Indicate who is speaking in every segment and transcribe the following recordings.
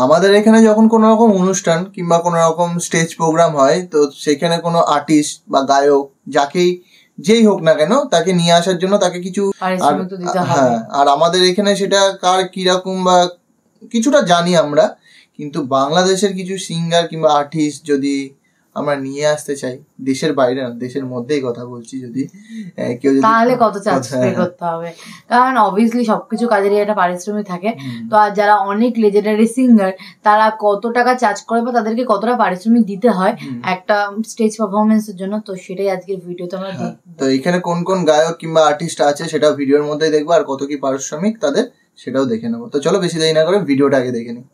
Speaker 1: আমাদের এখানে যখন কোনো রকম অনুষ্ঠান কিংবা কোনো রকম স্টেজ প্রোগ্রাম হয়, তো সেখানে কোনো আর্টিস্ট বা গায়ক যেই হোক না কেন তাকে নিয়ে আসার জন্য তাকে কিছু, হ্যাঁ, আর আমাদের এখানে সেটা কার কিরকম বা কিছুটা জানি আমরা, কিন্তু বাংলাদেশের কিছু সিঙ্গার কিংবা আর্টিস্ট যদি আমরা নিয়ে আসতে চাই, দেশের বাইরে না দেশের মধ্যেই কথা বলছি, যদি কেউ,
Speaker 2: তাহলে কত চার্জ পে করতে হবে, কারণ অবভিয়াসলি সবকিছু কাজেরই একটা পারিশ্রমিক থাকে। তো আর যারা অনেক লেজেন্ডারি সিঙ্গার তারা কত টাকা চার্জ করে বা তাদেরকে কতটা পারিশ্রমিক দিতে হয় একটা স্টেজ পারফরমেন্সের জন্য, তো সেটাই আজকের ভিডিওতে আমরা দেখব।
Speaker 1: তো এখানে কোন কোন গায়ক কিংবা আর্টিস্ট আছে সেটা ভিডিওর মধ্যেই দেখবো, আর কত কি পারিশ্রমিক তাদের সেটাও দেখে নেবো। তো চলো বেশি দেরি না করে ভিডিওটা আগে দেখে নিই।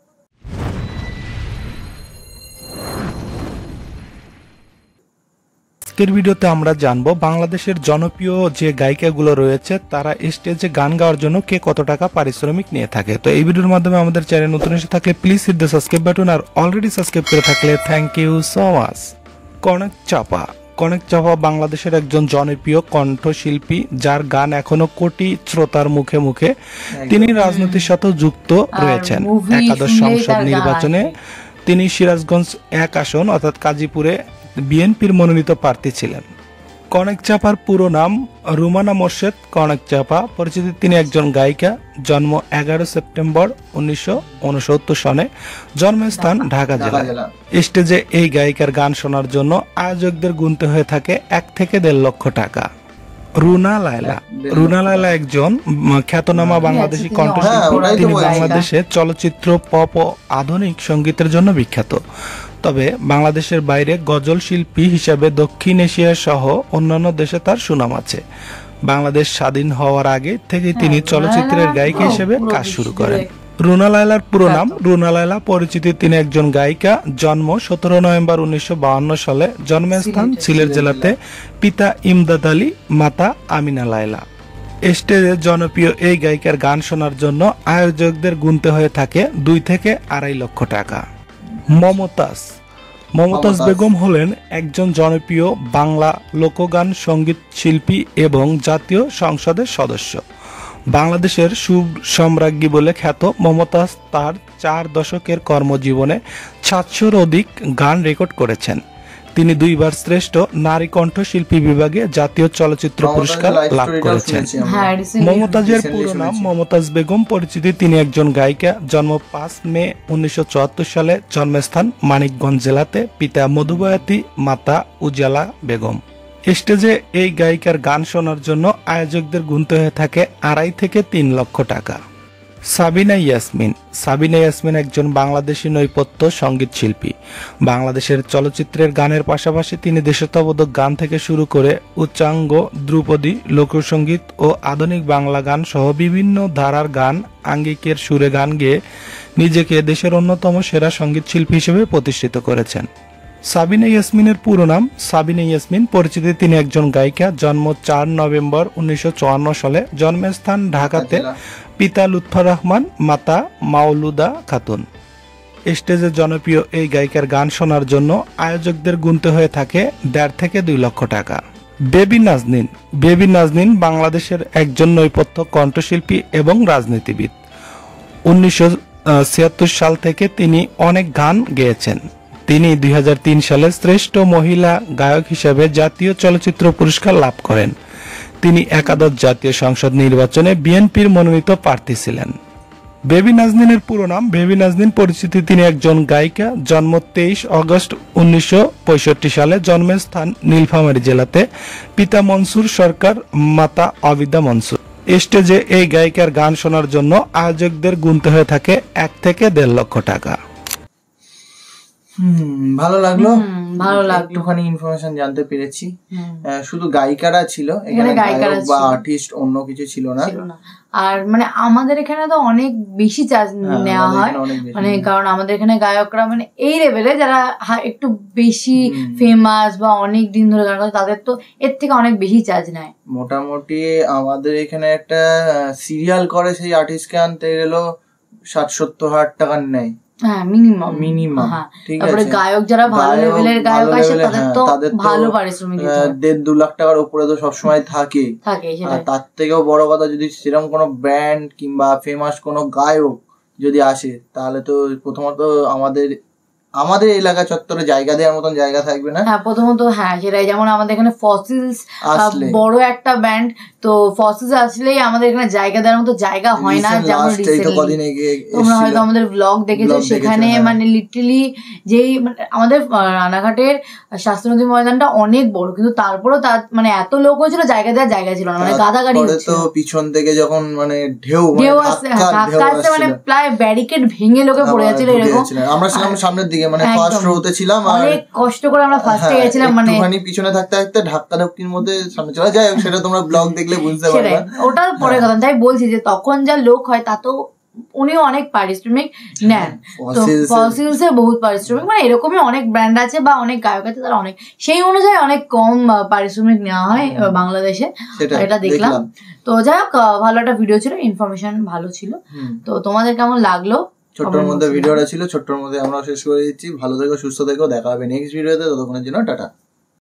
Speaker 3: আজকের ভিডিওতে আমরা জানবো বাংলাদেশের জনপ্রিয় যে গায়িকাগুলো রয়েছে তারা স্টেজে গান গাওয়ার জন্য কে কত টাকা পারিশ্রমিক নিয়ে থাকে। তো এই ভিডিওর মাধ্যমে আমাদের চ্যানেল নতুন এসে থাকলে please hit the subscribe button, আর অলরেডি সাবস্ক্রাইব করে থাকলে thank you so much. Kanak Chapa বাংলাদেশের একজন জনপ্রিয় কণ্ঠশিল্পী যার গান এখনো কোটি শ্রোতার মুখে মুখে। তিনি রাজনীতির সাথে যুক্ত রয়েছেন। একাদশ সংসদ নির্বাচনে তিনি সিরাজগঞ্জ 1 আসন অর্থাৎ কাজীপুরে বিএনপির মনোনীত প্রার্থী ছিলেন। কনক চাপার পুরো নাম রুমানা মোর্শেদ কনক চাপা। পরিচিতি তিনি একজন গায়িকা। জন্ম 11 সেপ্টেম্বর 1969 সনে। জন্মস্থান ঢাকা জেলা। স্টেজে এই গায়িকার গান শোনার জন্য আয়োজকদের গুনতে হয়ে থাকে 1 থেকে 1.5 লক্ষ টাকা। রুনা লায়লা একজন খ্যাতনামা বাংলাদেশি কণ্ঠশিল্পী। তিনি বাংলাদেশে চলচ্চিত্র, পপ ও আধুনিক সঙ্গীতের জন্য বিখ্যাত। তবে বাংলাদেশের বাইরে গজল শিল্পী হিসেবে দক্ষিণ এশিয়া সহ অন্যান্য দেশে তার সুনাম আছে। বাংলাদেশ স্বাধীন হওয়ার আগে থেকে তিনি চলচ্চিত্রের গায়িকা হিসেবে কাজ শুরু করেন। রুনা লায়লার পুরো নাম রুনা লায়লা। পরিচিতি তিনি একজন গায়িকা। জন্ম 17 নভেম্বর 1952 সালে। জন্মস্থান সিলেট জেলাতে। পিতা ইমদাদ আলী, মাতা আমিনা লায়লা। স্টেজে জনপ্রিয় এই গায়িকার গান শোনার জন্য আয়োজকদের গুনতে হয়ে থাকে 2 থেকে 2.5 লক্ষ টাকা। মমতাজ বেগম হলেন একজন জনপ্রিয় বাংলা লোকগান সঙ্গীত শিল্পী এবং জাতীয় সংসদের সদস্য। বাংলাদেশের সুর সম্রাজ্ঞী বলে খ্যাত মমতাজ তার 4 দশকের কর্মজীবনে 700-র অধিক গান রেকর্ড করেছেন। তিনি 2 বার শ্রেষ্ঠ নারী কণ্ঠশিল্পী বিভাগে জাতীয় চলচ্চিত্র পুরস্কার লাভ করেছেন। মমতাজের পুরো নাম মমতাজ বেগম। পরিচিতি তিনি একজন গায়িকা। জন্ম 5 মে 1974 সালে। জন্মস্থান মানিকগঞ্জ জেলাতে। পিতা মধুবয়াতি, মাতা উজালা বেগম। স্টেজে এই গায়িকার গান শোনার জন্য আয়োজকদের গুনতে হয়ে থাকে 2.5 থেকে 3 লক্ষ টাকা। সাবিনা ইয়াসমিন একজন বাংলাদেশি নৈপথ্য সঙ্গীত শিল্পী। বাংলাদেশের চলচ্চিত্রের গানের পাশাপাশি তিনি দেশাত্মবোধক গান থেকে শুরু করে উচ্চাঙ্গ, ধ্রুপদী, লোকসঙ্গীত ও আধুনিক বাংলা গান সহ বিভিন্ন ধারার গান আঙ্গিকের সুরে গান গেয়ে নিজেকে দেশের অন্যতম সেরা সঙ্গীত শিল্পী হিসেবে প্রতিষ্ঠিত করেছেন। সাবিনা ইয়াসমিনের পুরো নাম সাবিনা ইয়াসমিন। পরিচিতি তিনি একজন গায়িকা। জন্ম 4 নভেম্বর 1954 সালে। জন্মস্থান ঢাকাতে। পিতা লুৎফর রহমান, মাতা মাওলুদা খাতুন। স্টেজে জনপ্রিয় এই গায়িকার গান শোনার জন্য আয়োজকদের গুনতে হয়ে থাকে 1.5 থেকে 2 লক্ষ টাকা। বেবি নাজনীন বাংলাদেশের একজন নৈপথ্য কণ্ঠশিল্পী এবং রাজনীতিবিদ। 1976 সাল থেকে তিনি অনেক গান গেয়েছেন। তিনি 2003 সালে শ্রেষ্ঠ মহিলা গায়ক হিসেবে জাতীয় চলচ্চিত্র পুরস্কার লাভ করেন। তিনি একাদশ জাতীয় সংসদ নির্বাচনে বিএনপির মনোনীত প্রার্থী ছিলেন। বেবি নাজনীনের পুরো নাম বেবি নাজনীন। পরিচিতি তিনি একজন গায়িকা। জন্ম 23 আগস্ট 1965 সালে। জন্মস্থান নীলফামারী জেলাতে। পিতা মনসুর সরকার, মাতা আবিদা মনসুর। স্টেজে এই গায়িকার গান শোনার জন্য আয়োজকদের গুনতে হয়ে থাকে 1 থেকে 1.5 লক্ষ টাকা।
Speaker 1: ভালো লাগলো একটুখানি ইনফরমেশন জানতে পেরেছি। শুধু গায়িকারা ছিল এখানে, গায়ক বা আর্টিস্ট অন্য কিছু ছিল না।
Speaker 2: আর মানে আমাদের এখানে তো অনেক বেশি চার্জ নেওয়া হয়, মানে কারণ আমাদের এখানে গায়করা মানে এই লেভেলে যারা একটু বেশি ফেমাস বা অনেক দিন ধরে গান করে তাদের তো এর থেকে অনেক বেশি চার্জ নেয়।
Speaker 1: মোটামুটি আমাদের এখানে একটা সিরিয়াল করে সেই আর্টিস্টকে আনতে গেল 60-70 হাজার টাকা নেয়।
Speaker 2: হ্যাঁ, মিনিমাম। ঠিক আছে, তারপরে গায়ক যারা ভালো লেভেলের গায়ক আসে তাদের তো ভালো পারিশ্রমিক দিতে হয়।
Speaker 1: 1.5-2 লাখ টাকার উপরে তো সবসময় থাকে। আর তার থেকেও বড় কথা, যদি সেরকম কোনো ব্র্যান্ড কিংবা ফেমাস কোনো গায়ক যদি আসে তাহলে তো প্রথমত আমাদের এলাকা চত্বরে জায়গা দেওয়ার মতন জায়গা থাকবে না।
Speaker 2: হ্যাঁ প্রথমত হ্যাঁ সেটাই, যেমন আমাদের এখানে ফসিলস বড় একটা ব্যান্ড, তো ফসিলস আসলেই আমাদের এখানে জায়গা দেওয়ার মতো জায়গা হয় না। যেমন তোমরা হয়তো আমাদের ব্লগ দেখেছো, সেখানে মানে লিটারালি যেই আমাদের রানাঘাটের শাস্ত্রনদী ময়দানটা অনেক বড়, কিন্তু তারপরেও তার মানে এত লোক হয়েছিল জায়গা দেওয়ার জায়গা ছিল না, মানে গাদা গাড়ি হচ্ছিল।
Speaker 1: তো পিছন থেকে যখন মানে ঢেউ আসছে
Speaker 2: মানে প্রায় ব্যারিকেড ভেঙে লোকে পড়ে যাচ্ছিল এরকম।
Speaker 1: আমরা ছিলাম সামনের দিকে, মানে ফার্স্ট রোতে ছিলাম,
Speaker 2: অনেক কষ্ট করে আমরা ফার্স্টে গেছিলাম, মানে
Speaker 1: একটুখানি পিছনে থাকতে থাকতে ধাক্কা ধাক্কির মধ্যে সামনে চলে যায়। সেটা তোমরা ব্লগ দেখলে বুঝতে পারবে।
Speaker 2: ওটা পরে কথা, তাই বলছি যে তখন যা লোক হয় তা তো উনিও অনেক পারিশ্রমিক নেন। তো ফসিলস এ বহুত পারিশ্রমিক, মানে এরকমই অনেক ব্র্যান্ড আছে বা অনেক গায়ক আছে তারা অনেক সেই অনুযায়ী অনেক কম পারিশ্রমিক নেওয়া হয় বাংলাদেশে, এটা দেখলাম। তো যাই হোক ভালো একটা ভিডিও ছিল, ইনফরমেশন ভালো ছিল। তো তোমাদের কেমন লাগলো?
Speaker 1: ছোট্টর মধ্যে ভিডিওটা ছিল, ছোট্টর মধ্যে আমরা শেষ করে দিচ্ছি। ভালো থেকো, সুস্থ থেকো, দেখা হবে নেক্সট ভিডিওতে। ততক্ষণের জন্য টাটা।